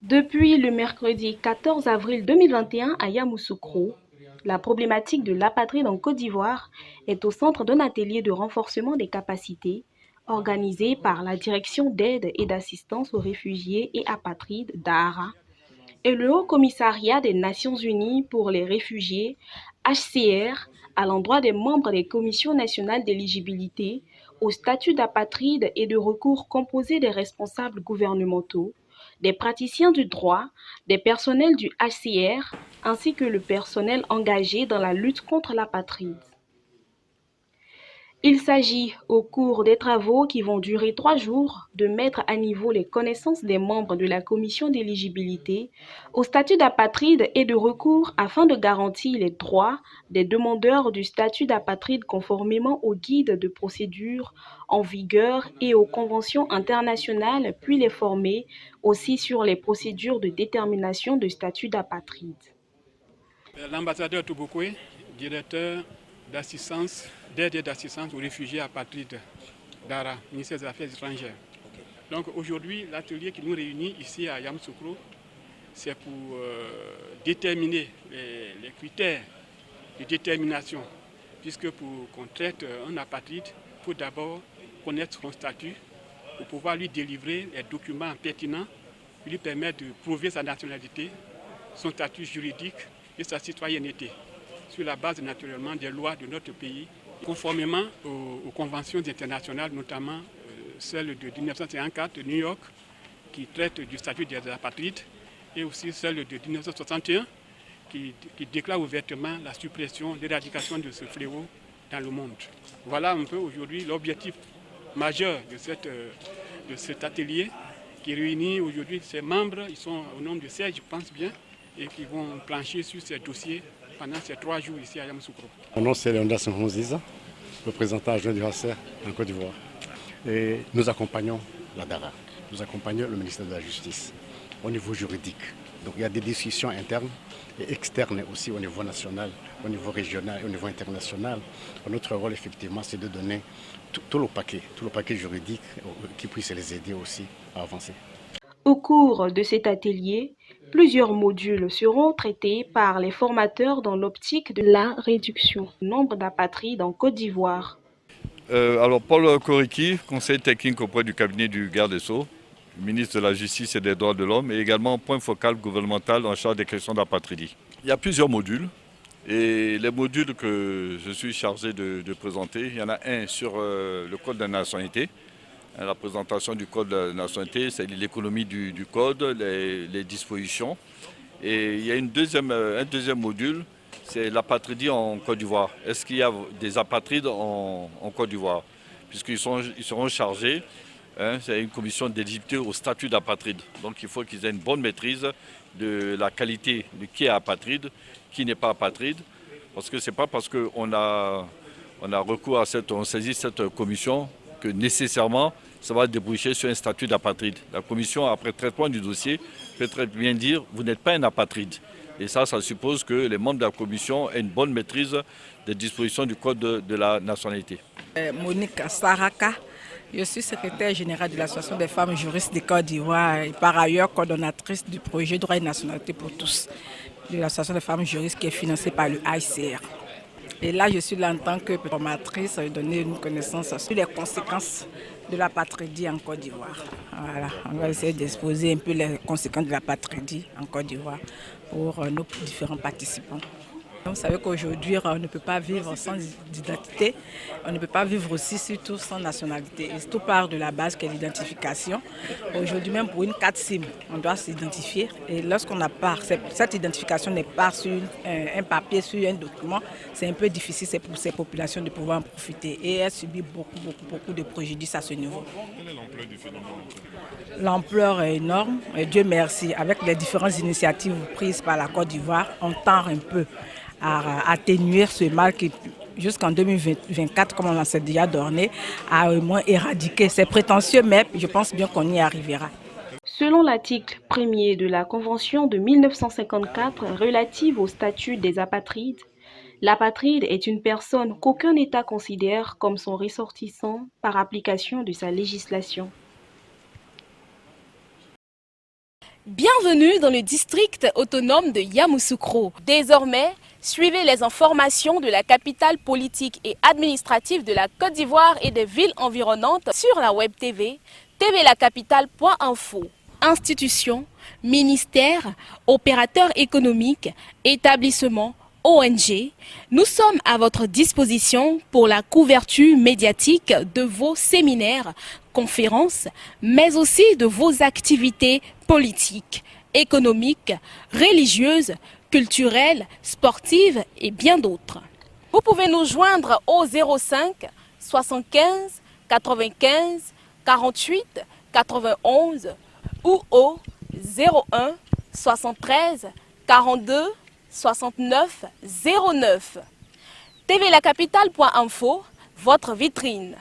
Depuis le mercredi 14 avril 2021 à Yamoussoukro, la problématique de l'apatride en Côte d'Ivoire est au centre d'un atelier de renforcement des capacités organisé par la Direction d'aide et d'assistance aux réfugiés et apatrides (DARA) et le Haut Commissariat des Nations Unies pour les réfugiés (HCR) à l'endroit des membres des commissions nationales d'éligibilité au statut d'apatride et de recours composé des responsables gouvernementaux, des praticiens du droit, des personnels du HCR ainsi que le personnel engagé dans la lutte contre l'apatride. Il s'agit, au cours des travaux qui vont durer 3 jours, de mettre à niveau les connaissances des membres de la commission d'éligibilité au statut d'apatride et de recours afin de garantir les droits des demandeurs du statut d'apatride conformément au guide de procédure en vigueur et aux conventions internationales, puis les former aussi sur les procédures de détermination de statut d'apatride. L'ambassadeur Touboukoui, directeur d'aide et d'assistance aux réfugiés apatrides d'ARA, ministère des Affaires étrangères. Donc aujourd'hui, l'atelier qui nous réunit ici à Yamoussoukro, c'est pour déterminer les critères de détermination, puisque pour qu'on traite un apatride, il faut d'abord connaître son statut pour pouvoir lui délivrer les documents pertinents qui lui permettent de prouver sa nationalité, son statut juridique et sa citoyenneté, sur la base naturellement des lois de notre pays, conformément aux conventions internationales, notamment celle de 1954 de New York, qui traite du statut des apatrides, et aussi celle de 1961, qui déclare ouvertement la suppression, l'éradication de ce fléau dans le monde. Voilà un peu aujourd'hui l'objectif majeur de cet atelier qui réunit aujourd'hui ses membres. Ils sont au nombre de 16, je pense bien, et qui vont plancher sur ces dossiers pendant ces 3 jours ici à Yamoussoukro. Mon nom c'est Leonidas Nkurunziza, représentant adjoint du HCR en Côte d'Ivoire. Et nous accompagnons la DARA, nous accompagnons le ministère de la Justice au niveau juridique. Donc il y a des discussions internes et externes aussi au niveau national, au niveau régional et au niveau international. Notre rôle effectivement c'est de donner tout le paquet juridique qui puisse les aider aussi à avancer. Au cours de cet atelier, plusieurs modules seront traités par les formateurs dans l'optique de la réduction du nombre d'apatrides en Côte d'Ivoire. Alors Paul Koriki, conseiller technique auprès du cabinet du garde des Sceaux, ministre de la Justice et des Droits de l'Homme, et également point focal gouvernemental en charge des questions d'apatridie. Il y a plusieurs modules, et les modules que je suis chargé de présenter, il y en a un sur le code de la nationalité. La présentation du code de la nationalité, c'est l'économie du code, les dispositions. Et il y a un deuxième module, c'est l'apatridie en Côte d'Ivoire. Est-ce qu'il y a des apatrides en Côte d'Ivoire? Puisqu'ils seront chargés, c'est une commission d'éligibilité au statut d'apatride. Donc il faut qu'ils aient une bonne maîtrise de la qualité de qui est apatride, qui n'est pas apatride. Parce que ce n'est pas parce qu'on a recours à on saisit cette commission que nécessairement ça va déboucher sur un statut d'apatride. La commission, après traitement du dossier, peut très bien dire vous n'êtes pas un apatride. Et ça suppose que les membres de la commission aient une bonne maîtrise des dispositions du code de la nationalité. Monique Saraka, je suis secrétaire générale de l'Association des femmes juristes de Côte d'Ivoire et par ailleurs coordonnatrice du projet Droit et nationalité pour tous de l'Association des femmes juristes qui est financée par le HCR. Et là, je suis là en tant que formatrice, donner une connaissance sur les conséquences de l'apatridie en Côte d'Ivoire. Voilà, on va essayer d'exposer un peu les conséquences de l'apatridie en Côte d'Ivoire pour nos différents participants. Vous savez qu'aujourd'hui, on ne peut pas vivre sans identité, on ne peut pas vivre aussi surtout sans nationalité. Et tout part de la base qui est l'identification. Aujourd'hui, même pour une carte SIM, on doit s'identifier. Et lorsqu'on n'a pas, cette identification n'est pas sur un papier, sur un document, c'est un peu difficile pour ces populations de pouvoir en profiter. Et elles subissent beaucoup de préjudices à ce niveau. Quelle est l'ampleur du phénomène? L'ampleur est énorme. Et Dieu merci, avec les différentes initiatives prises par la Côte d'Ivoire, on tend un peu à atténuer ce mal qui, jusqu'en 2024, comme on l'a déjà donné, a au moins éradiqué. C'est prétentieux, mais je pense bien qu'on y arrivera. Selon l'article 1er de la Convention de 1954 relative au statut des apatrides, l'apatride est une personne qu'aucun État considère comme son ressortissant par application de sa législation. Bienvenue dans le district autonome de Yamoussoukro. Désormais, suivez les informations de la capitale politique et administrative de la Côte d'Ivoire et des villes environnantes sur la web TV, tvlacapitale.info. Institutions, ministères, opérateurs économiques, établissements, ONG, nous sommes à votre disposition pour la couverture médiatique de vos séminaires, conférences, mais aussi de vos activités politiques, économiques, religieuses, culturelles, sportives et bien d'autres. Vous pouvez nous joindre au 05 75 95 48 91 ou au 01 73 42 69 09. tvlacapitale.info, votre vitrine.